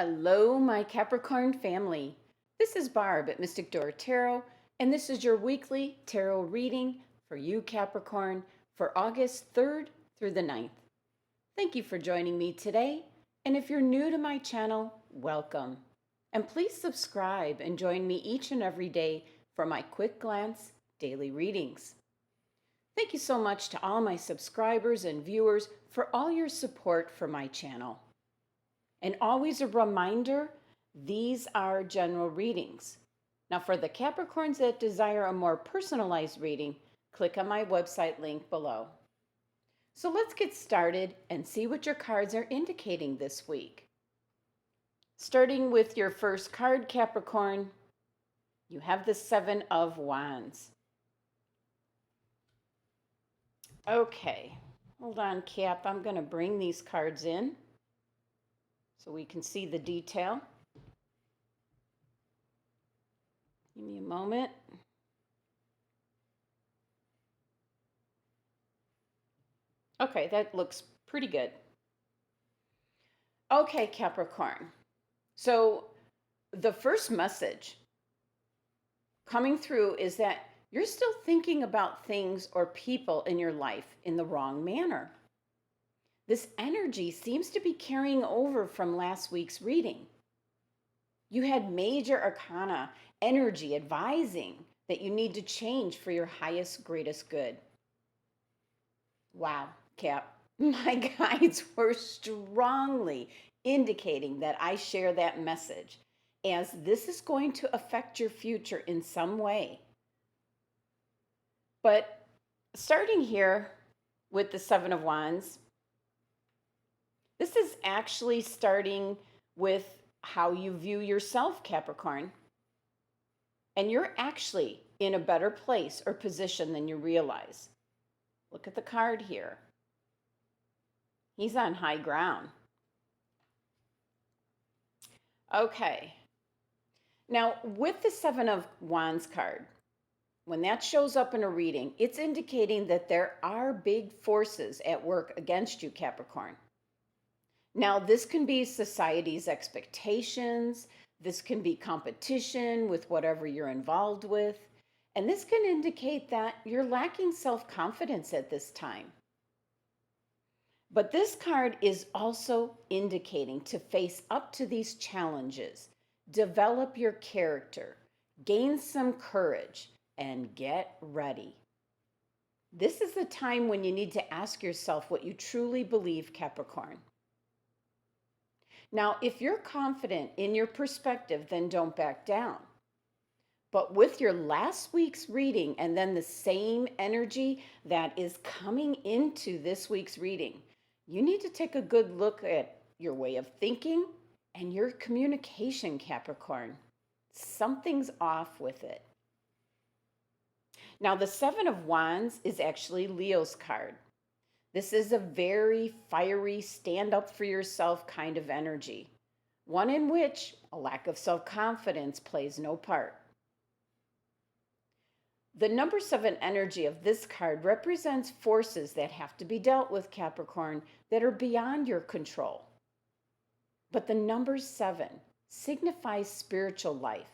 Hello, my Capricorn family. This is Barb at Mystic Door Tarot, and this is your weekly tarot reading for you, Capricorn, for August 3rd through the 9th. Thank you for joining me today, and if you're new to my channel, welcome. And please subscribe and join me each and every day for my quick glance daily readings. Thank you so much to all my subscribers and viewers for all your support for my channel. And always a reminder, these are general readings. Now for the Capricorns that desire a more personalized reading, click on my website link below. So let's get started and see what your cards are indicating this week. Starting with your first card, Capricorn, you have the Seven of Wands. Okay, hold on, Cap. I'm going to bring these cards in so we can see the detail. Give me a moment. Okay, that looks pretty good. Okay, Capricorn. So the first message coming through is that you're still thinking about things or people in your life in the wrong manner. This energy seems to be carrying over from last week's reading. You had major arcana energy advising that you need to change for your highest, greatest good. Wow, Cap. My guides were strongly indicating that I share that message, as this is going to affect your future in some way. But starting here with the Seven of Wands, this is actually starting with how you view yourself, Capricorn. And you're actually in a better place or position than you realize. Look at the card here. He's on high ground. Okay. Now, with the Seven of Wands card, when that shows up in a reading, it's indicating that there are big forces at work against you, Capricorn. Now, this can be society's expectations, this can be competition with whatever you're involved with, and this can indicate that you're lacking self-confidence at this time. But this card is also indicating to face up to these challenges, develop your character, gain some courage, and get ready. This is the time when you need to ask yourself what you truly believe, Capricorn. Now, if you're confident in your perspective, then don't back down. But with your last week's reading and then the same energy that is coming into this week's reading, you need to take a good look at your way of thinking and your communication, Capricorn. Something's off with it. Now, the Seven of Wands is actually Leo's card. This is a very fiery, stand up for yourself kind of energy, one in which a lack of self-confidence plays no part. The number 7 energy of this card represents forces that have to be dealt with, Capricorn, that are beyond your control. But the number 7 signifies spiritual life.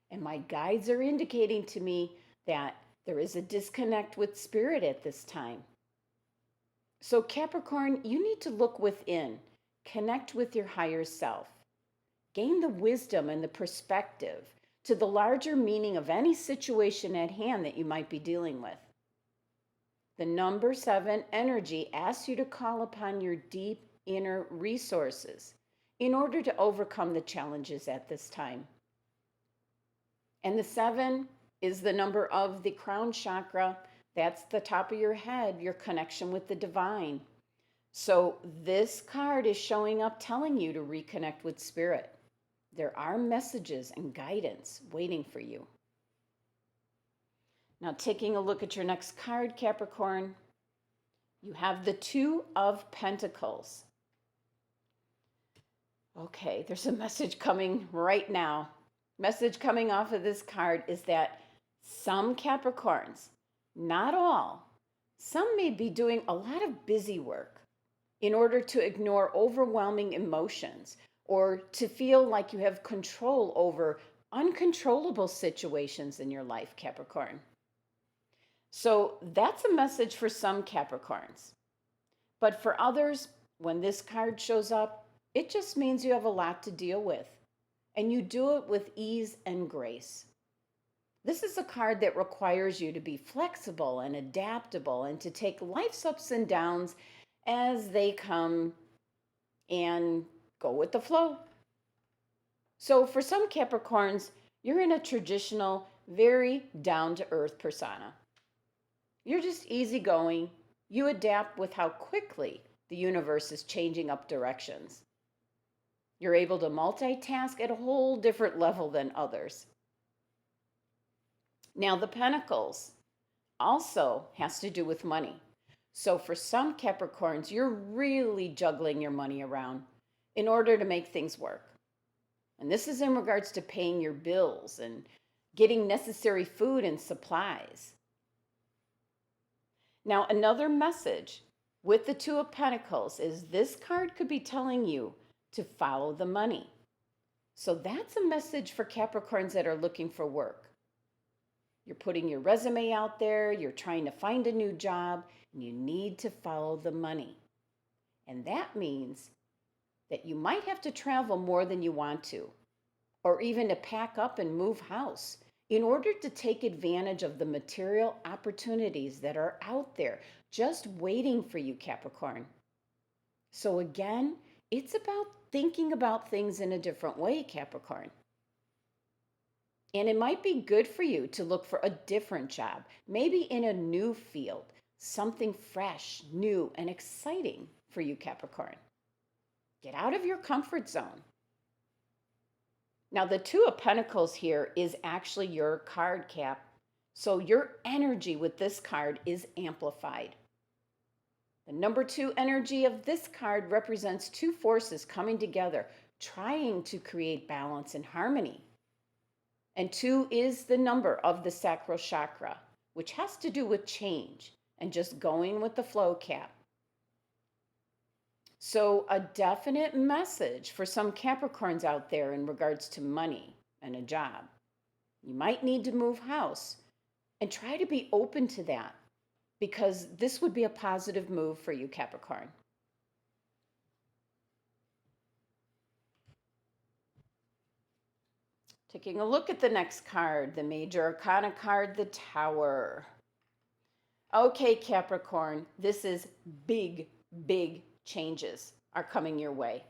And my guides are indicating to me that there is a disconnect with spirit at this time. So Capricorn, you need to look within, connect with your higher self, gain the wisdom and the perspective to the larger meaning of any situation at hand that you might be dealing with. The number 7 energy asks you to call upon your deep inner resources in order to overcome the challenges at this time. And the 7 is the number of the crown chakra. That's the top of your head, your connection with the divine. So this card is showing up telling you to reconnect with spirit. There are messages and guidance waiting for you. Now, taking a look at your next card, Capricorn, you have the Two of Pentacles. Okay, there's a message coming right now. Message coming off of this card is that some Capricorns, not all, some may be doing a lot of busy work in order to ignore overwhelming emotions or to feel like you have control over uncontrollable situations in your life, Capricorn. So that's a message for some Capricorns. But for others, when this card shows up, it just means you have a lot to deal with, and you do it with ease and grace. This is a card that requires you to be flexible and adaptable and to take life's ups and downs as they come and go with the flow. So for some Capricorns, you're in a traditional, very down-to-earth persona. You're just easygoing. You adapt with how quickly the universe is changing up directions. You're able to multitask at a whole different level than others. Now, the Pentacles also has to do with money. So for some Capricorns, you're really juggling your money around in order to make things work. And this is in regards to paying your bills and getting necessary food and supplies. Now, another message with the Two of Pentacles is this card could be telling you to follow the money. So that's a message for Capricorns that are looking for work. You're putting your resume out there, you're trying to find a new job, and you need to follow the money. And that means that you might have to travel more than you want to, or even to pack up and move house in order to take advantage of the material opportunities that are out there just waiting for you, Capricorn. So again, it's about thinking about things in a different way, Capricorn. And it might be good for you to look for a different job, maybe in a new field, something fresh, new, and exciting for you, Capricorn. Get out of your comfort zone. Now, the Two of Pentacles here is actually your card, Cap. So your energy with this card is amplified. The number 2 energy of this card represents two forces coming together, trying to create balance and harmony. And 2 is the number of the sacral chakra, which has to do with change and just going with the flow, Cap. So a definite message for some Capricorns out there in regards to money and a job. You might need to move house and try to be open to that because this would be a positive move for you, Capricorn. Taking a look at the next card, the Major Arcana card, the Tower. Okay, Capricorn, this is big, big changes are coming your way.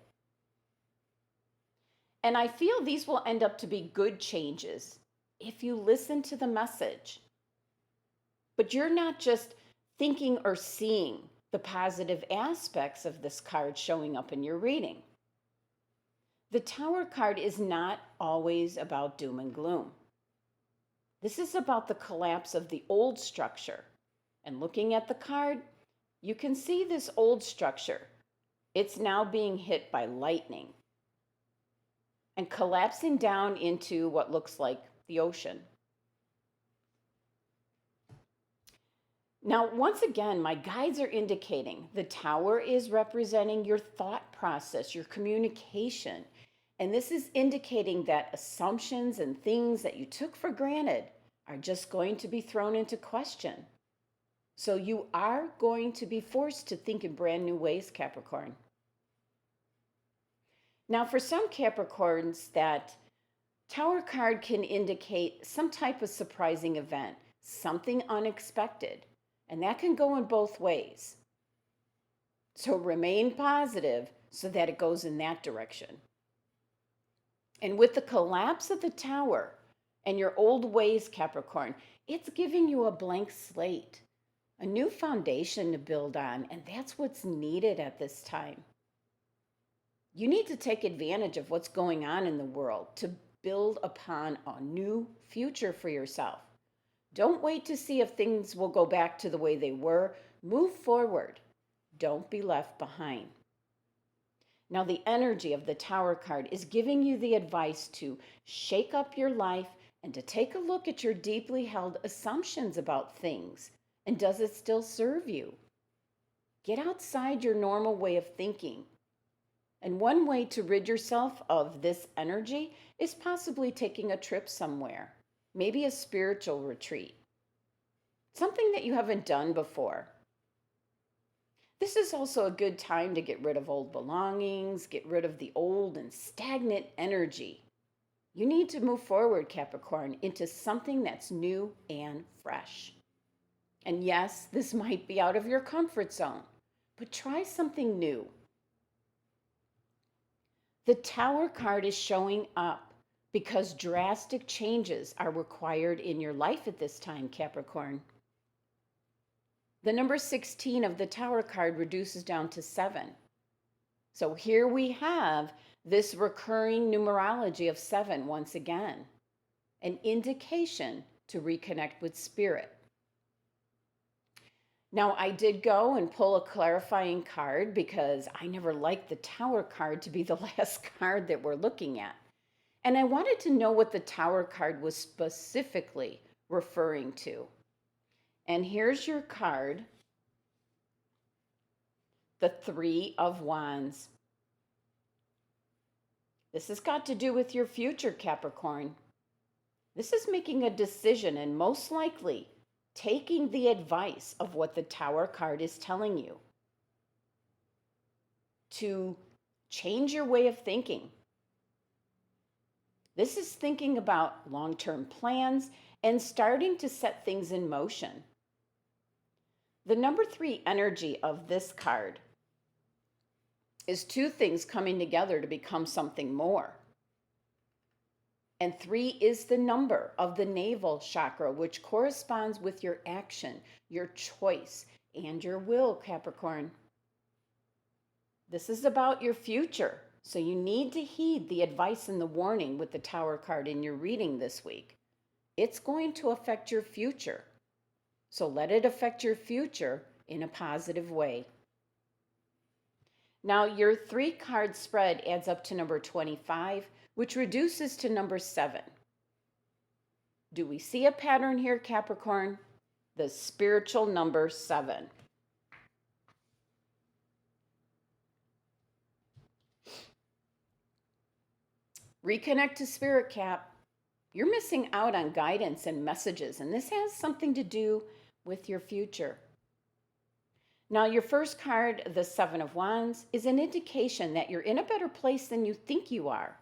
And I feel these will end up to be good changes if you listen to the message. But you're not just thinking or seeing the positive aspects of this card showing up in your reading. The Tower card is not always about doom and gloom. This is about the collapse of the old structure. And looking at the card, you can see this old structure. It's now being hit by lightning and collapsing down into what looks like the ocean. Now, once again, my guides are indicating the Tower is representing your thought process, your communication. And this is indicating that assumptions and things that you took for granted are just going to be thrown into question. So you are going to be forced to think in brand new ways, Capricorn. Now, for some Capricorns, that Tower card can indicate some type of surprising event, something unexpected. And that can go in both ways. So remain positive so that it goes in that direction. And with the collapse of the Tower and your old ways, Capricorn, it's giving you a blank slate, a new foundation to build on, and that's what's needed at this time. You need to take advantage of what's going on in the world to build upon a new future for yourself. Don't wait to see if things will go back to the way they were. Move forward. Don't be left behind. Now, the energy of the Tower card is giving you the advice to shake up your life and to take a look at your deeply held assumptions about things. And does it still serve you? Get outside your normal way of thinking. And one way to rid yourself of this energy is possibly taking a trip somewhere, maybe a spiritual retreat, something that you haven't done before. This is also a good time to get rid of old belongings, get rid of the old and stagnant energy. You need to move forward, Capricorn, into something that's new and fresh. And yes, this might be out of your comfort zone, but try something new. The Tower card is showing up because drastic changes are required in your life at this time, Capricorn. The number 16 of the Tower card reduces down to 7. So here we have this recurring numerology of 7 once again, an indication to reconnect with spirit. Now, I did go and pull a clarifying card because I never liked the Tower card to be the last card that we're looking at. And I wanted to know what the Tower card was specifically referring to. And here's your card, the Three of Wands. This has got to do with your future, Capricorn. This is making a decision and most likely taking the advice of what the Tower card is telling you to change your way of thinking. This is thinking about long-term plans and starting to set things in motion. The number 3 energy of this card is 2 things coming together to become something more. And 3 is the number of the navel chakra, which corresponds with your action, your choice, and your will, Capricorn. This is about your future, so you need to heed the advice and the warning with the Tower card in your reading this week. It's going to affect your future, so let it affect your future in a positive way. Now, your 3-card spread adds up to number 25, which reduces to number 7. Do we see a pattern here, Capricorn? The spiritual number 7. Reconnect to Spirit, Cap. You're missing out on guidance and messages, and this has something to do with your future. Now, your first card, the 7 of Wands, is an indication that you're in a better place than you think you are.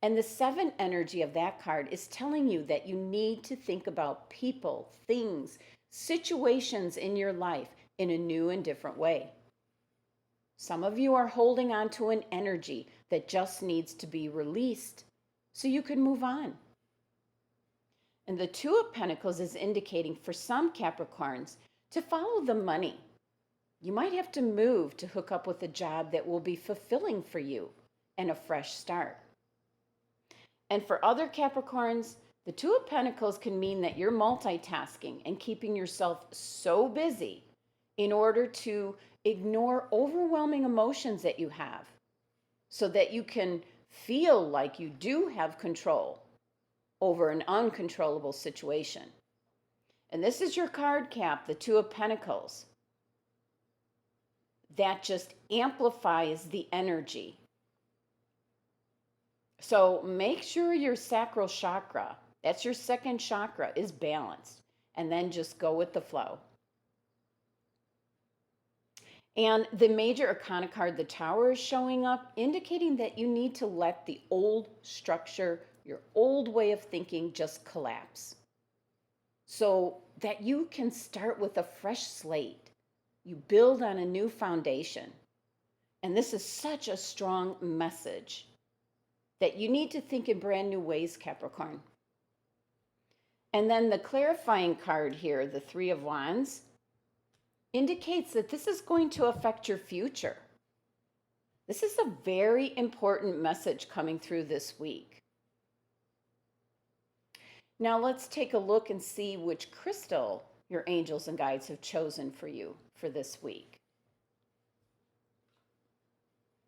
And the 7 energy of that card is telling you that you need to think about people, things, situations in your life in a new and different way. Some of you are holding on to an energy that just needs to be released so you can move on. And the 2 of Pentacles is indicating for some Capricorns to follow the money. You might have to move to hook up with a job that will be fulfilling for you and a fresh start. And for other Capricorns, the 2 of Pentacles can mean that you're multitasking and keeping yourself so busy in order to ignore overwhelming emotions that you have so that you can feel like you do have control over an uncontrollable situation. And this is your card, Cap, the 2 of Pentacles. That just amplifies the energy. So make sure your sacral chakra, that's your 2nd chakra, is balanced. And then just go with the flow. And the major arcana card, the Tower, is showing up, indicating that you need to let the old structure, your old way of thinking, just collapse. So that you can start with a fresh slate. You build on a new foundation. And this is such a strong message that you need to think in brand new ways, Capricorn. And then the clarifying card here, the 3 of Wands, indicates that this is going to affect your future. This is a very important message coming through this week. Now let's take a look and see which crystal your angels and guides have chosen for you for this week.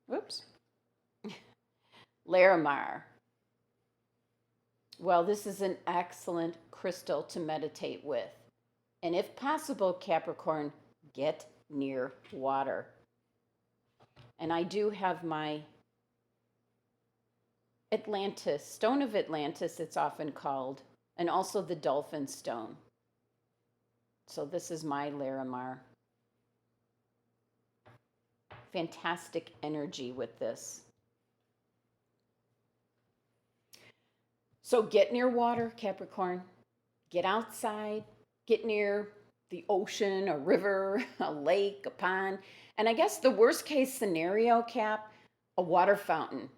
Whoops. LARIMAR. Well, this is an excellent crystal to meditate with. And if possible, Capricorn, get near water. And I do have my Atlantis, stone of Atlantis, it's often called, and also the dolphin stone. So this is my LARIMAR. Fantastic energy with this. So get near water, Capricorn. Get outside. Get near the ocean, a river, a lake, a pond. And I guess the worst case scenario, Cap, a water fountain.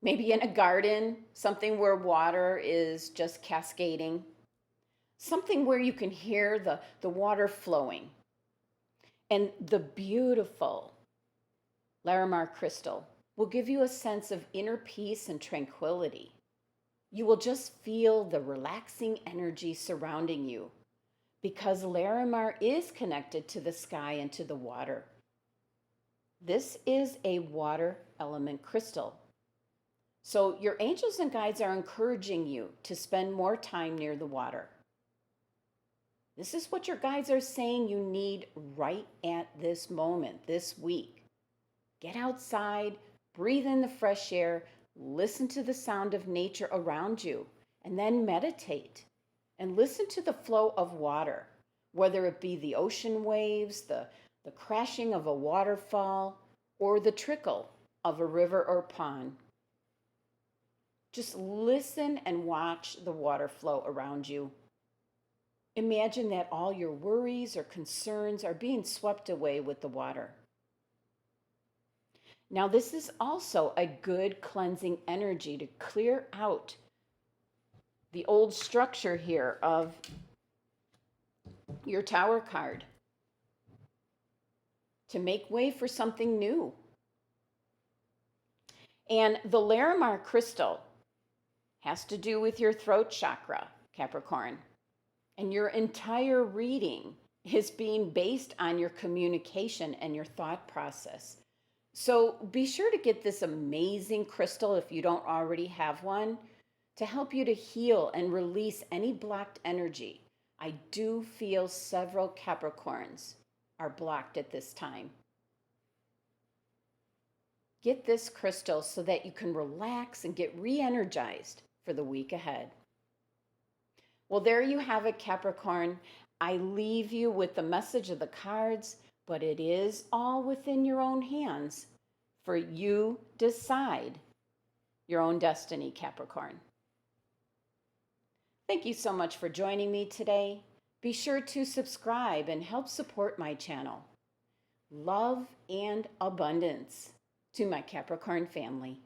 Maybe in a garden, something where water is just cascading. Something where you can hear the water flowing. And the beautiful LARIMAR crystal will give you a sense of inner peace and tranquility. You will just feel the relaxing energy surrounding you because LARIMAR is connected to the sky and to the water. This is a water element crystal. So your angels and guides are encouraging you to spend more time near the water. This is what your guides are saying you need right at this moment, this week. Get outside, breathe in the fresh air, listen to the sound of nature around you, and then meditate and listen to the flow of water, whether it be the ocean waves, the crashing of a waterfall, or the trickle of a river or pond. Just listen and watch the water flow around you. Imagine that all your worries or concerns are being swept away with the water. Now, this is also a good cleansing energy to clear out the old structure here of your Tower card, to make way for something new. And the LARIMAR crystal has to do with your throat chakra, Capricorn. And your entire reading is being based on your communication and your thought process. So be sure to get this amazing crystal if you don't already have one to help you to heal and release any blocked energy. I do feel several Capricorns are blocked at this time. Get this crystal so that you can relax and get re-energized for the week ahead. Well, there you have it, Capricorn. I leave you with the message of the cards, but it is all within your own hands, for you decide your own destiny, Capricorn. Thank you so much for joining me today. Be sure to subscribe and help support my channel. Love and abundance to my Capricorn family.